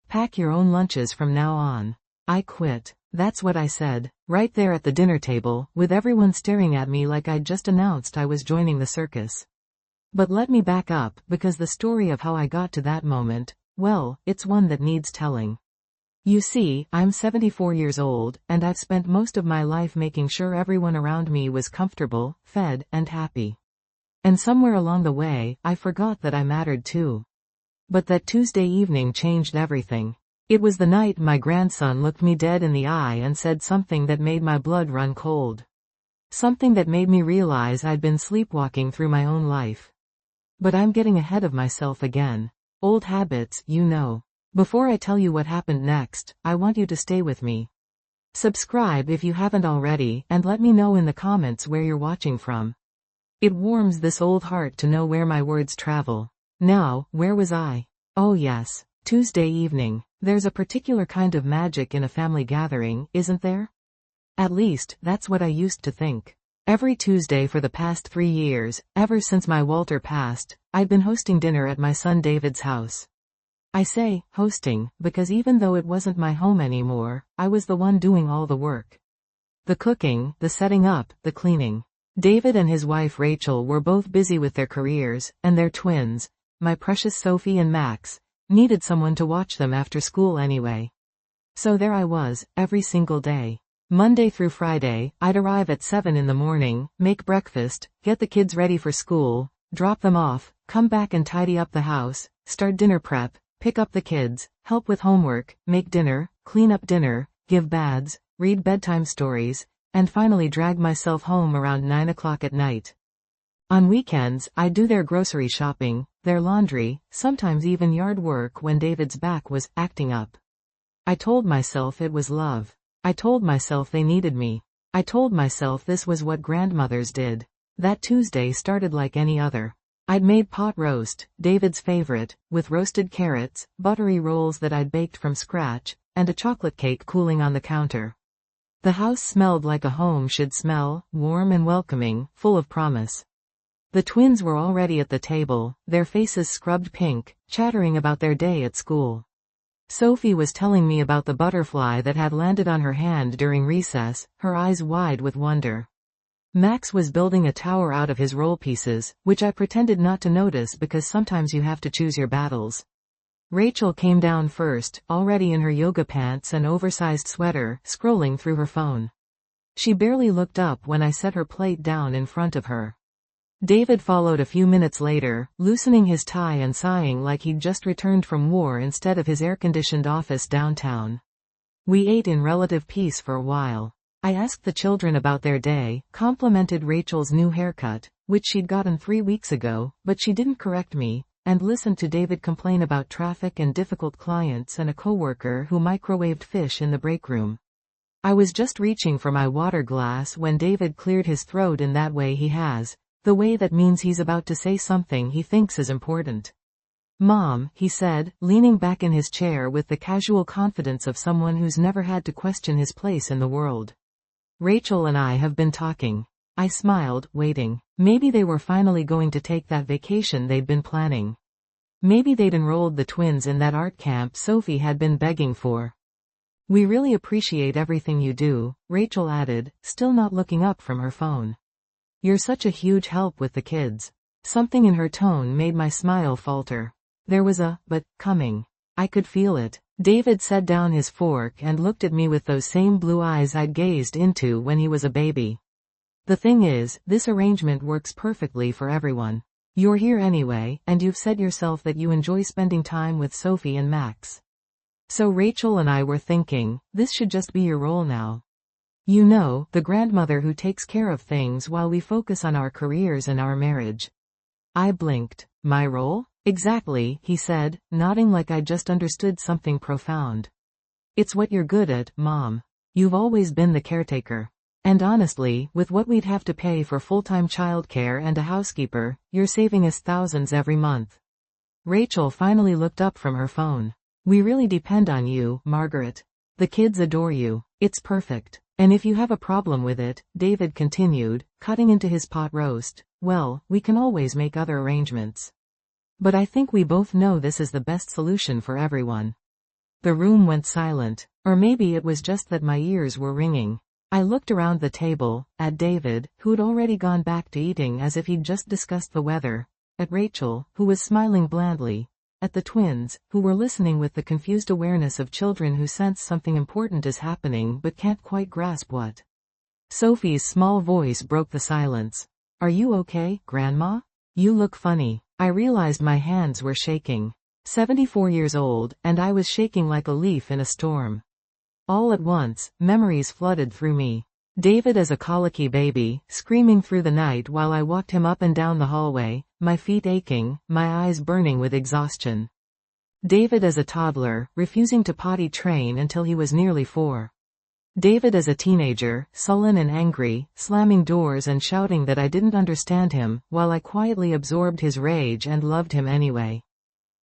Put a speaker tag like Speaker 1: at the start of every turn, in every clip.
Speaker 1: Pack your own lunches from now on. I quit. That's what I said, right there at the dinner table, with everyone staring at me like I'd just announced I was joining the circus. But let me back up, because the story of how I got to that moment, well, it's one that needs telling. You see, I'm 74 years old, and I've spent most of my life making sure everyone around me was comfortable, fed, and happy. And somewhere along the way, I forgot that I mattered too. But that Tuesday evening changed everything. It was the night my grandson looked me dead in the eye and said something that made my blood run cold. Something that made me realize I'd been sleepwalking through my own life. But I'm getting ahead of myself again. Old habits, you know. Before I tell you what happened next, I want you to stay with me. Subscribe if you haven't already, and let me know in the comments where you're watching from. It warms this old heart to know where my words travel. Now, where was I? Oh yes, Tuesday evening. There's a particular kind of magic in a family gathering, isn't there? At least, that's what I used to think. Every Tuesday for the past 3 years, ever since my Walter passed, I'd been hosting dinner at my son David's house. I say, hosting, because even though it wasn't my home anymore, I was the one doing all the work. The cooking, the setting up, the cleaning. David and his wife Rachel were both busy with their careers, and their twins, my precious Sophie and Max, needed someone to watch them after school anyway. So there I was, every single day. Monday through Friday, I'd arrive at 7 in the morning, make breakfast, get the kids ready for school, drop them off, come back and tidy up the house, start dinner prep, pick up the kids, help with homework, make dinner, clean up dinner, give baths, read bedtime stories, and finally drag myself home around 9 o'clock at night. On weekends, I'd do their grocery shopping, their laundry, sometimes even yard work when David's back was acting up. I told myself it was love. I told myself they needed me. I told myself this was what grandmothers did. That Tuesday started like any other. I'd made pot roast, David's favorite, with roasted carrots, buttery rolls that I'd baked from scratch, and a chocolate cake cooling on the counter. The house smelled like a home should smell, warm and welcoming, full of promise. The twins were already at the table, their faces scrubbed pink, chattering about their day at school. Sophie was telling me about the butterfly that had landed on her hand during recess, her eyes wide with wonder. Max was building a tower out of his roll pieces, which I pretended not to notice because sometimes you have to choose your battles. Rachel came down first, already in her yoga pants and oversized sweater, scrolling through her phone. She barely looked up when I set her plate down in front of her. David followed a few minutes later, loosening his tie and sighing like he'd just returned from war instead of his air-conditioned office downtown. We ate in relative peace for a while. I asked the children about their day, complimented Rachel's new haircut, which she'd gotten 3 weeks ago, but she didn't correct me, and listened to David complain about traffic and difficult clients and a coworker who microwaved fish in the break room. I was just reaching for my water glass when David cleared his throat in that way he has. The way that means he's about to say something he thinks is important. Mom, he said, leaning back in his chair with the casual confidence of someone who's never had to question his place in the world. Rachel and I have been talking. I smiled, waiting. Maybe they were finally going to take that vacation they'd been planning. Maybe they'd enrolled the twins in that art camp Sophie had been begging for. We really appreciate everything you do, Rachel added, still not looking up from her phone. You're such a huge help with the kids. Something in her tone made my smile falter. There was a but coming. I could feel it. David set down his fork and looked at me with those same blue eyes I'd gazed into when he was a baby. The thing is, this arrangement works perfectly for everyone. You're here anyway, and you've said yourself that you enjoy spending time with Sophie and Max. So Rachel and I were thinking, this should just be your role now. You know, the grandmother who takes care of things while we focus on our careers and our marriage. I blinked. My role? Exactly, he said, nodding like I'd just understood something profound. It's what you're good at, Mom. You've always been the caretaker. And honestly, with what we'd have to pay for full-time childcare and a housekeeper, you're saving us thousands every month. Rachel finally looked up from her phone. We really depend on you, Margaret. The kids adore you. It's perfect. And if you have a problem with it, David continued, cutting into his pot roast, well, we can always make other arrangements. But I think we both know this is the best solution for everyone. The room went silent. Or maybe it was just that my ears were ringing. I looked around the table, at David, who'd already gone back to eating as if he'd just discussed the weather, at Rachel, who was smiling blandly, at the twins, who were listening with the confused awareness of children who sense something important is happening but can't quite grasp what. Sophie's small voice broke the silence. "Are you okay, Grandma? You look funny." I realized my hands were shaking. 74 years old, and I was shaking like a leaf in a storm. All at once, memories flooded through me. David as a colicky baby, screaming through the night while I walked him up and down the hallway, my feet aching, my eyes burning with exhaustion. David as a toddler, refusing to potty train until he was nearly 4. David as a teenager, sullen and angry, slamming doors and shouting that I didn't understand him, while I quietly absorbed his rage and loved him anyway.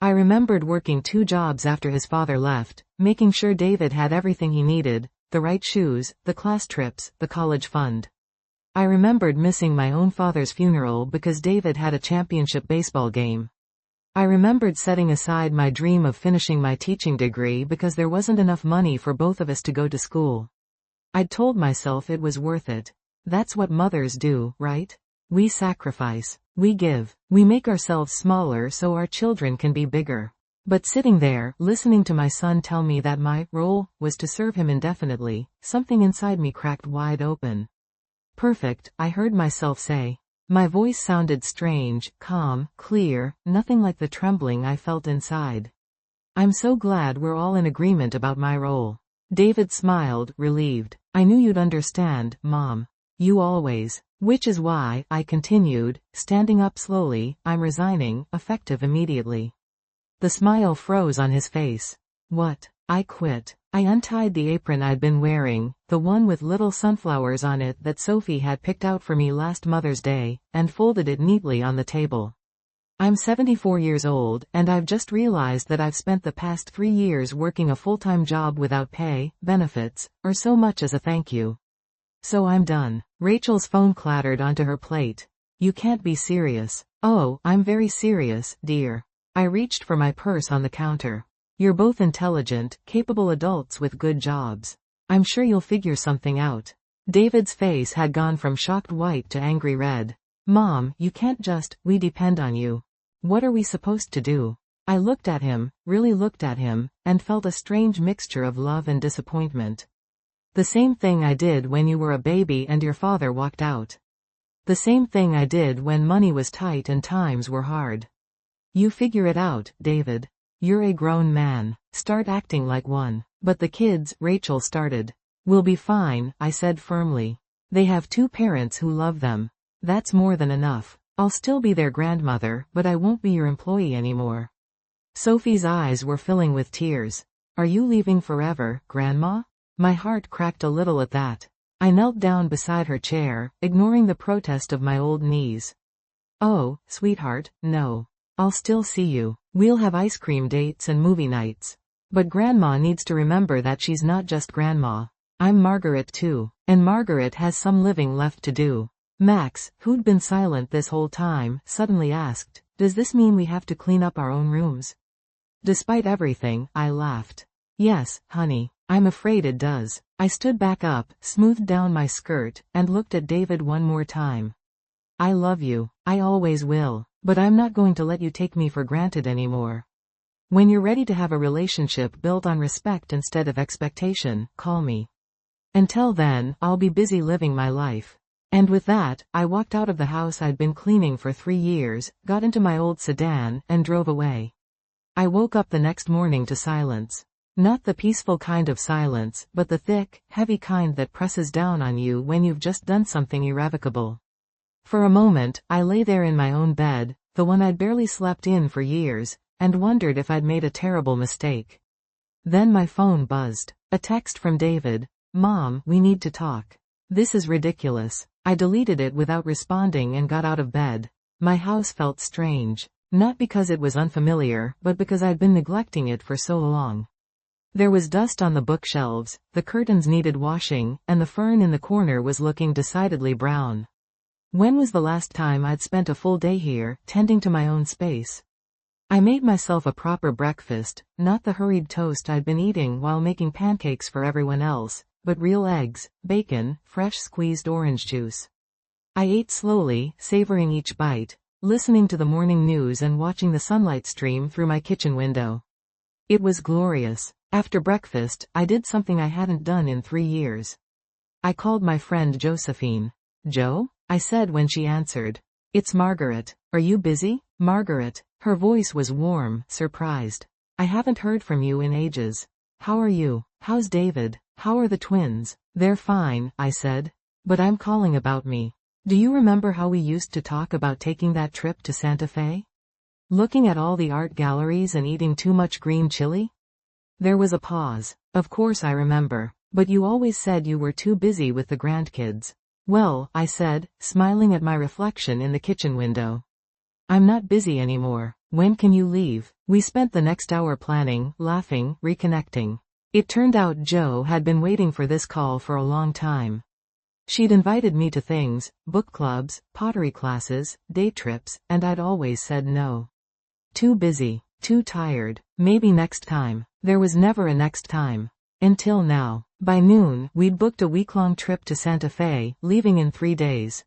Speaker 1: I remembered working 2 jobs after his father left, making sure David had everything he needed, the right shoes, the class trips, the college fund. I remembered missing my own father's funeral because David had a championship baseball game. I remembered setting aside my dream of finishing my teaching degree because there wasn't enough money for both of us to go to school. I'd told myself it was worth it. That's what mothers do, right? We sacrifice. We give. We make ourselves smaller so our children can be bigger. But sitting there, listening to my son tell me that my role was to serve him indefinitely, something inside me cracked wide open. "Perfect," I heard myself say. My voice sounded strange, calm, clear, nothing like the trembling I felt inside. "I'm so glad we're all in agreement about my role." David smiled, relieved. "I knew you'd understand, Mom. You always. Which is why," I continued, standing up slowly, "I'm resigning, effective immediately." The smile froze on his face. "What?" I quit. I untied the apron I'd been wearing, the one with little sunflowers on it that Sophie had picked out for me last Mother's Day, and folded it neatly on the table. I'm 74 years old, and I've just realized that I've spent the past 3 years working a full-time job without pay, benefits, or so much as a thank you. So I'm done. Rachel's phone clattered onto her plate. "You can't be serious." "Oh, I'm very serious, dear." I reached for my purse on the counter. "You're both intelligent, capable adults with good jobs. I'm sure you'll figure something out." David's face had gone from shocked white to angry red. "Mom, you can't just, we depend on you. What are we supposed to do?" I looked at him, really looked at him, and felt a strange mixture of love and disappointment. "The same thing I did when you were a baby and your father walked out. The same thing I did when money was tight and times were hard. You figure it out, David. You're a grown man. Start acting like one." "But the kids," Rachel started. "Will be fine," I said firmly. "They have 2 parents who love them. That's more than enough. I'll still be their grandmother, but I won't be your employee anymore." Sophie's eyes were filling with tears. "Are you leaving forever, Grandma?" My heart cracked a little at that. I knelt down beside her chair, ignoring the protest of my old knees. "Oh, sweetheart, no. I'll still see you. We'll have ice cream dates and movie nights. But Grandma needs to remember that she's not just Grandma. I'm Margaret too, and Margaret has some living left to do." Max, who'd been silent this whole time, suddenly asked, "Does this mean we have to clean up our own rooms?" Despite everything, I laughed. "Yes, honey. I'm afraid it does." I stood back up, smoothed down my skirt, and looked at David one more time. "I love you. I always will. But I'm not going to let you take me for granted anymore. When you're ready to have a relationship built on respect instead of expectation, call me. Until then, I'll be busy living my life." And with that, I walked out of the house I'd been cleaning for 3 years, got into my old sedan, and drove away. I woke up the next morning to silence. Not the peaceful kind of silence, but the thick, heavy kind that presses down on you when you've just done something irrevocable. For a moment, I lay there in my own bed, the one I'd barely slept in for years, and wondered if I'd made a terrible mistake. Then my phone buzzed. A text from David. "Mom, we need to talk. This is ridiculous." I deleted it without responding and got out of bed. My house felt strange. Not because it was unfamiliar, but because I'd been neglecting it for so long. There was dust on the bookshelves, the curtains needed washing, and the fern in the corner was looking decidedly brown. When was the last time I'd spent a full day here, tending to my own space? I made myself a proper breakfast, not the hurried toast I'd been eating while making pancakes for everyone else, but real eggs, bacon, fresh squeezed orange juice. I ate slowly, savoring each bite, listening to the morning news and watching the sunlight stream through my kitchen window. It was glorious. After breakfast, I did something I hadn't done in 3 years. I called my friend Josephine. "Joe?" I said when she answered. "It's Margaret. Are you busy?" "Margaret." Her voice was warm, surprised. "I haven't heard from you in ages. How are you? How's David? How are the twins?" "They're fine," I said. "But I'm calling about me. Do you remember how we used to talk about taking that trip to Santa Fe? Looking at all the art galleries and eating too much green chili?" There was a pause. "Of course I remember. But you always said you were too busy with the grandkids." "Well," I said, smiling at my reflection in the kitchen window. "I'm not busy anymore. When can you leave?" We spent the next hour planning, laughing, reconnecting. It turned out Joe had been waiting for this call for a long time. She'd invited me to things, book clubs, pottery classes, day trips, and I'd always said no. Too busy, too tired, maybe next time. There was never a next time. Until now. By noon, we'd booked a week-long trip to Santa Fe, leaving in 3 days.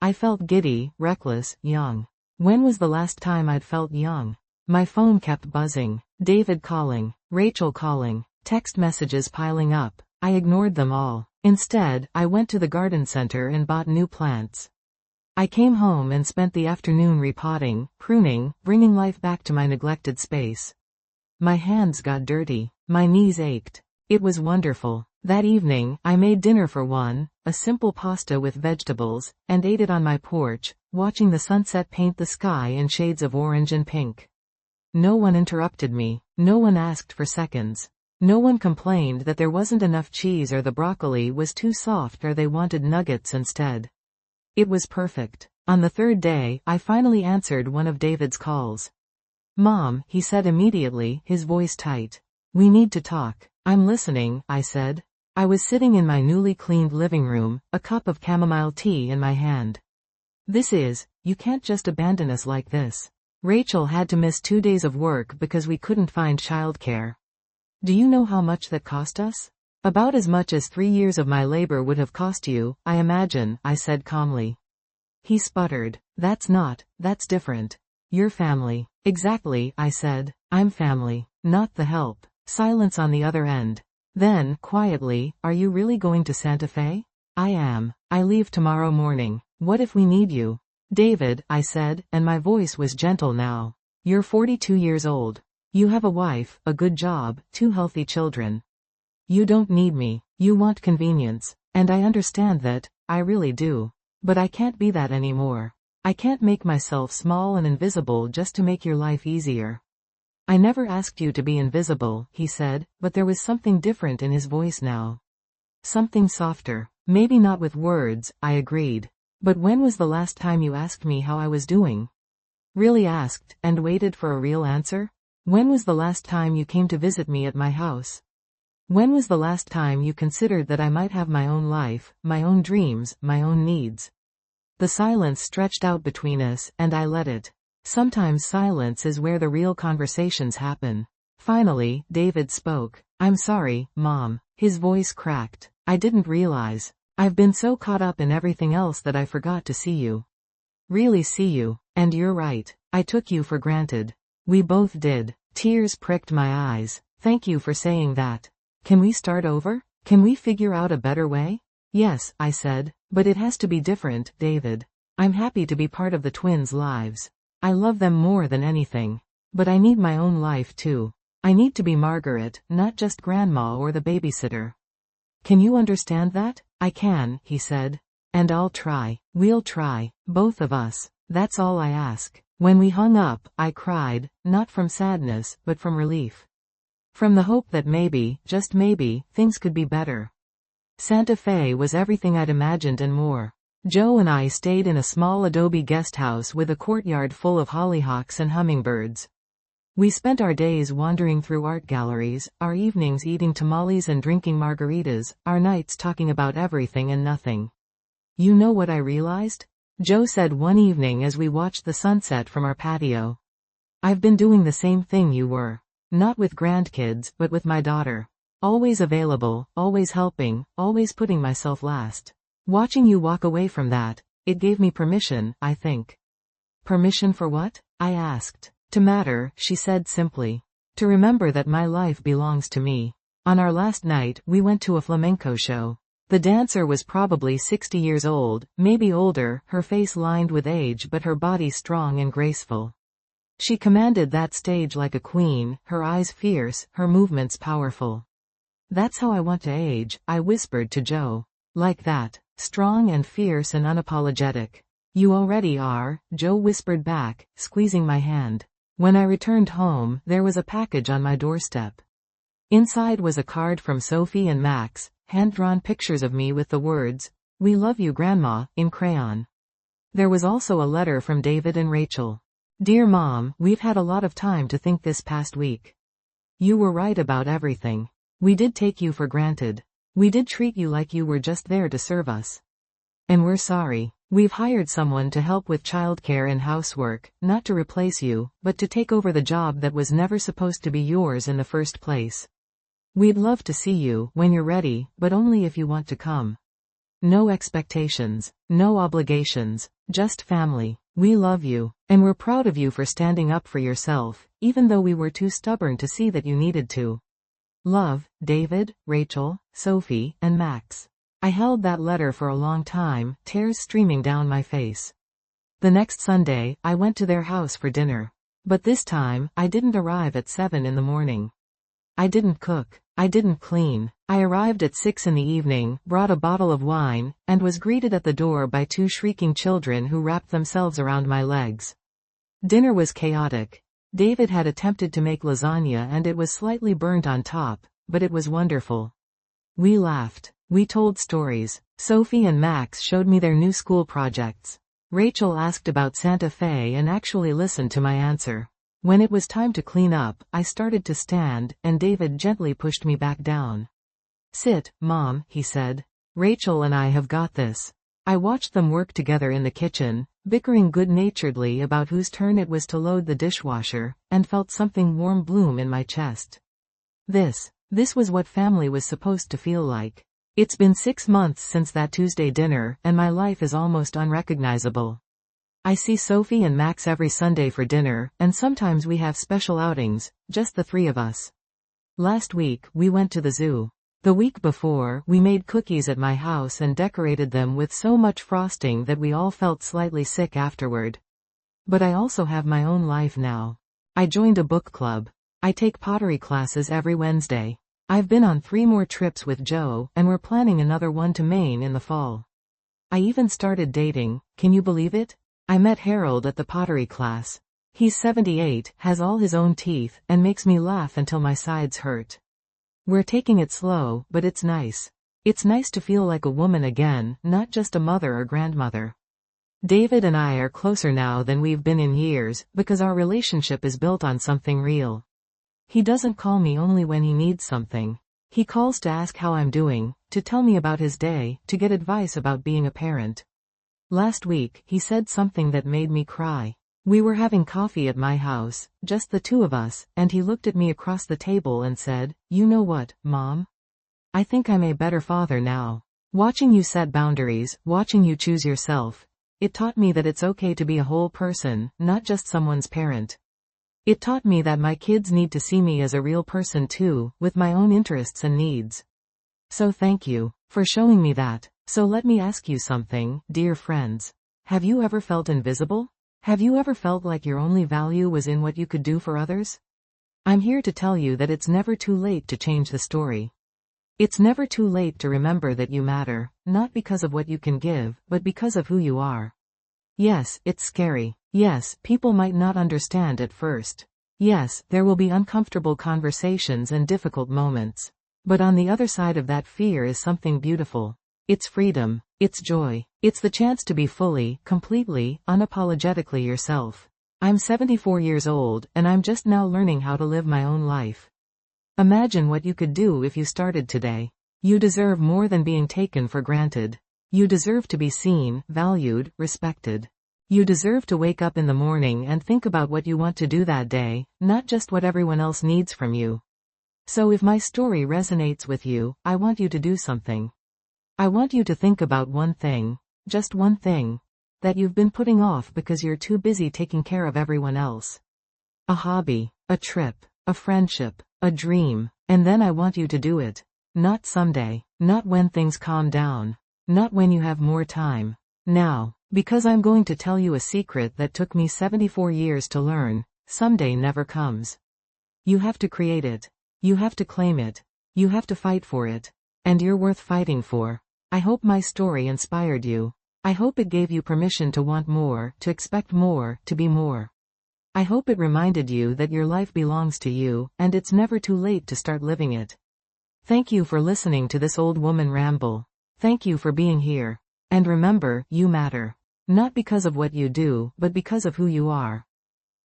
Speaker 1: I felt giddy, reckless, young. When was the last time I'd felt young? My phone kept buzzing. David calling, Rachel calling, text messages piling up. I ignored them all. Instead, I went to the garden center and bought new plants. I came home and spent the afternoon repotting, pruning, bringing life back to my neglected space. My hands got dirty. My knees ached. It was wonderful. That evening, I made dinner for one, a simple pasta with vegetables, and ate it on my porch, watching the sunset paint the sky in shades of orange and pink. No one interrupted me. No one asked for seconds. No one complained that there wasn't enough cheese or the broccoli was too soft or they wanted nuggets instead. It was perfect. On the 3rd day, I finally answered one of David's calls. "Mom," he said immediately, his voice tight. "We need to talk." "I'm listening," I said. I was sitting in my newly cleaned living room, a cup of chamomile tea in my hand. You can't just abandon us like this. Rachel had to miss 2 days of work because we couldn't find childcare. Do you know how much that cost us? About as much as 3 years of my labor would have cost you, I imagine, I said calmly. He sputtered. That's different. You're family. Exactly, I said. I'm family, not the help. Silence on the other end. Then, quietly, are you really going to Santa Fe? I am. I leave tomorrow morning. What if we need you? David, I said, and my voice was gentle now. You're 42 years old. You have a wife, a good job, 2 healthy children. You don't need me. You want convenience. And I understand that, I really do. But I can't be that anymore. I can't make myself small and invisible just to make your life easier. I never asked you to be invisible, he said, but there was something different in his voice now. Something softer. Maybe not with words, I agreed. But when was the last time you asked me how I was doing? Really asked, and waited for a real answer? When was the last time you came to visit me at my house? When was the last time you considered that I might have my own life, my own dreams, my own needs? The silence stretched out between us, and I let it. Sometimes silence is where the real conversations happen. Finally, David spoke. I'm sorry, Mom. His voice cracked. I didn't realize. I've been so caught up in everything else that I forgot to see you. Really see you. And you're right. I took you for granted. We both did. Tears pricked my eyes. Thank you for saying that. Can we start over? Can we figure out a better way? Yes, I said. But it has to be different, David. I'm happy to be part of the twins' lives. I love them more than anything. But I need my own life too. I need to be Margaret, not just grandma or the babysitter. Can you understand that? I can, he said. And I'll try. We'll try. Both of us. That's all I ask. When we hung up, I cried, not from sadness, but from relief. From the hope that maybe, just maybe, things could be better. Santa Fe was everything I'd imagined and more. Joe and I stayed in a small adobe guest house with a courtyard full of hollyhocks and hummingbirds. We spent our days wandering through art galleries, our evenings eating tamales and drinking margaritas, our nights talking about everything and nothing. You know what I realized? Joe said one evening as we watched the sunset from our patio. I've been doing the same thing you were. Not with grandkids, but with my daughter. Always available, always helping, always putting myself last. Watching you walk away from that, it gave me permission, I think. Permission for what? I asked. To matter, she said simply. To remember that my life belongs to me. On our last night, we went to a flamenco show. The dancer was probably 60 years old, maybe older, her face lined with age but her body strong and graceful. She commanded that stage like a queen, her eyes fierce, her movements powerful. That's how I want to age, I whispered to Joe. Like that. Strong and fierce and unapologetic. You already are, Joe whispered back, squeezing my hand. When I returned home, there was a package on my doorstep. Inside was a card from Sophie and Max, hand-drawn pictures of me with the words, "We love you, Grandma," in crayon. There was also a letter from David and Rachel. Dear Mom, we've had a lot of time to think this past week. You were right about everything. We did take you for granted. We did treat you like you were just there to serve us. And we're sorry. We've hired someone to help with childcare and housework, not to replace you, but to take over the job that was never supposed to be yours in the first place. We'd love to see you when you're ready, but only if you want to come. No expectations, no obligations, just family. We love you, and we're proud of you for standing up for yourself, even though we were too stubborn to see that you needed to. Love, David, Rachel, Sophie, and Max. I held that letter for a long time, tears streaming down my face. The next Sunday, I went to their house for dinner. But this time, I didn't arrive at 7 in the morning. I didn't cook. I didn't clean. I arrived at 6 in the evening, brought a bottle of wine, and was greeted at the door by 2 shrieking children who wrapped themselves around my legs. Dinner was chaotic. David had attempted to make lasagna and it was slightly burnt on top, but it was wonderful. We laughed. We told stories. Sophie and Max showed me their new school projects. Rachel asked about Santa Fe and actually listened to my answer. When it was time to clean up, I started to stand, and David gently pushed me back down. Sit, Mom, he said. Rachel and I have got this. I watched them work together in the kitchen, bickering good-naturedly about whose turn it was to load the dishwasher, and felt something warm bloom in my chest. This was what family was supposed to feel like. It's been 6 months since that Tuesday dinner, and my life is almost unrecognizable. I see Sophie and Max every Sunday for dinner, and sometimes we have special outings, just the 3 of us. Last week, we went to the zoo. The week before, we made cookies at my house and decorated them with so much frosting that we all felt slightly sick afterward. But I also have my own life now. I joined a book club. I take pottery classes every Wednesday. I've been on 3 more trips with Joe, and we're planning another one to Maine in the fall. I even started dating, can you believe it? I met Harold at the pottery class. He's 78, has all his own teeth, and makes me laugh until my sides hurt. We're taking it slow, but it's nice. It's nice to feel like a woman again, not just a mother or grandmother. David and I are closer now than we've been in years, because our relationship is built on something real. He doesn't call me only when he needs something. He calls to ask how I'm doing, to tell me about his day, to get advice about being a parent. Last week, he said something that made me cry. We were having coffee at my house, just the 2 of us, and he looked at me across the table and said, "You know what, Mom? I think I'm a better father now. Watching you set boundaries, watching you choose yourself, it taught me that it's okay to be a whole person, not just someone's parent. It taught me that my kids need to see me as a real person too, with my own interests and needs. So thank you for showing me that. So let me ask you something, dear friends. Have you ever felt invisible? Have you ever felt like your only value was in what you could do for others? I'm here to tell you that it's never too late to change the story. It's never too late to remember that you matter, not because of what you can give, but because of who you are. Yes, it's scary. Yes, people might not understand at first. Yes, there will be uncomfortable conversations and difficult moments. But on the other side of that fear is something beautiful. It's freedom. It's joy. It's the chance to be fully, completely, unapologetically yourself. I'm 74 years old, and I'm just now learning how to live my own life. Imagine what you could do if you started today. You deserve more than being taken for granted. You deserve to be seen, valued, respected. You deserve to wake up in the morning and think about what you want to do that day, not just what everyone else needs from you. So if my story resonates with you, I want you to do something. I want you to think about one thing, just one thing, that you've been putting off because you're too busy taking care of everyone else. A hobby, a trip, a friendship, a dream, and then I want you to do it. Not someday, not when things calm down, not when you have more time. Now, because I'm going to tell you a secret that took me 74 years to learn, someday never comes. You have to create it. You have to claim it. You have to fight for it. And you're worth fighting for. I hope my story inspired you. I hope it gave you permission to want more, to expect more, to be more. I hope it reminded you that your life belongs to you, and it's never too late to start living it. Thank you for listening to this old woman ramble. Thank you for being here. And remember, you matter. Not because of what you do, but because of who you are.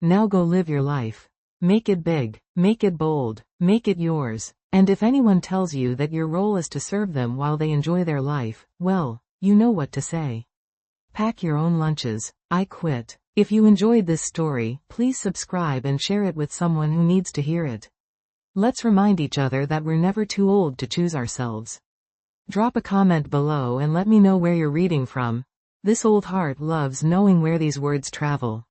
Speaker 1: Now go live your life. Make it big, make it bold, make it yours. And if anyone tells you that your role is to serve them while they enjoy their life, well, you know what to say. Pack your own lunches. I quit. If you enjoyed this story, please subscribe and share it with someone who needs to hear it. Let's remind each other that we're never too old to choose ourselves. Drop a comment below and let me know where you're reading from. This old heart loves knowing where these words travel.